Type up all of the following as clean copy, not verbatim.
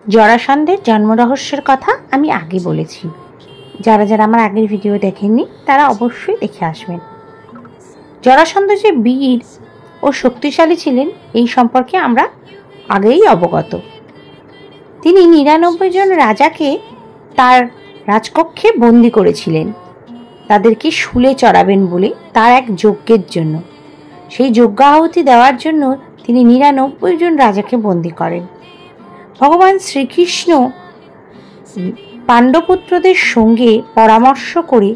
জরাসন্ধের জন্ম রহস্যের কথা আমি আগে বলেছি। যারা যারা আমার আগের ভিডিও দেখেননি তারা অবশ্যই দেখে আসবেন। জরাসন্ধ যে বীর ও শক্তিশালী ছিলেন এই সম্পর্কে আমরা আগেই অবগত। তিনি ৯৯ জন রাজাকে তার রাজকক্ষে বন্দি করেছিলেন, তাদেরকে শুলে চড়াবেন বলে তার এক যজ্ঞের জন্য। সেই যজ্ঞাহুতি দেওয়ার জন্য তিনি ৯৯ জন রাজাকে বন্দি করেন। ভগবান শ্রীকৃষ্ণ পাণ্ডবপুত্রদের সঙ্গে পরামর্শ করে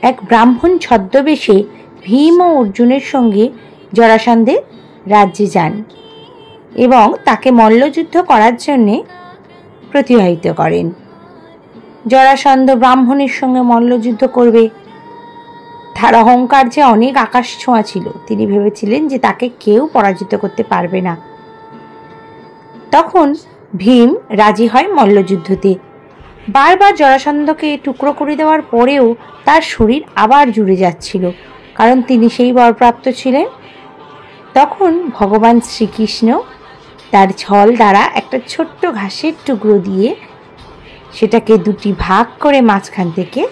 এক ব্রাহ্মণ ছদ্মবেশে ভীম ও অর্জুনের সঙ্গে জরাসন্ধের রাজ্যে যান এবং তাকে মল্লযুদ্ধ করার জন্য প্রতিহিত করেন। জরাসন্ধ ব্রাহ্মণের সঙ্গে মল্লযুদ্ধ করবে, তার অহংকার যে অনেক আকাশ ছোঁয়া ছিল। তিনি ভেবেছিলেন যে তাকে কেউ পরাজিত করতে পারবে না। তখন ভীম রাজি হয় মল্লযুদ্ধতে। বারবার জরাসন্ধকে টুকরো করে দেওয়ার পরেও তার শরীর আবার জুড়ে যাচ্ছিল, কারণ তিনি সেই বরপ্রাপ্ত ছিলেন। তখন ভগবান শ্রীকৃষ্ণ তার ছল দ্বারা একটা ছোট্ট ঘাসের টুকরো দিয়ে সেটাকে দুটি ভাগ করে মাঝখান থেকে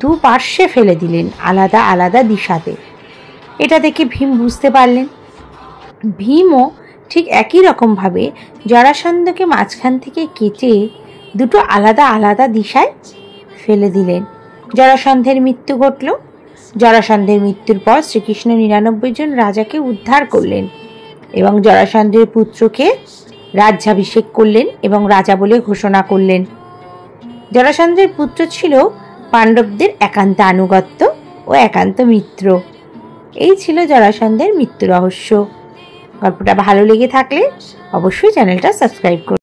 দুপার্শ্বে ফেলে দিলেন, আলাদা আলাদা দিশাতে। এটা দেখে ভীম বুঝতে পারলেন। ভীমও ঠিক একই রকমভাবে জরাসন্ধকে মাঝখান থেকে কেটে দুটো আলাদা আলাদা দিশায় ফেলে দিলেন। জরাসন্ধের মৃত্যু ঘটল। জরাসন্ধের মৃত্যুর পর শ্রীকৃষ্ণ ৯৯ জন রাজাকে উদ্ধার করলেন এবং জরাসন্ধের পুত্রকে রাজ্যাভিষেক করলেন এবং রাজা বলে ঘোষণা করলেন। জরাসন্ধের পুত্র ছিল পাণ্ডবদের একান্ত আনুগত্য ও একান্ত মিত্র। এই ছিল জরাসন্ধের মৃত্যু রহস্য। গল্পটা ভালো লেগে থাকলে অবশ্যই চ্যানেলটা সাবস্ক্রাইব করুন।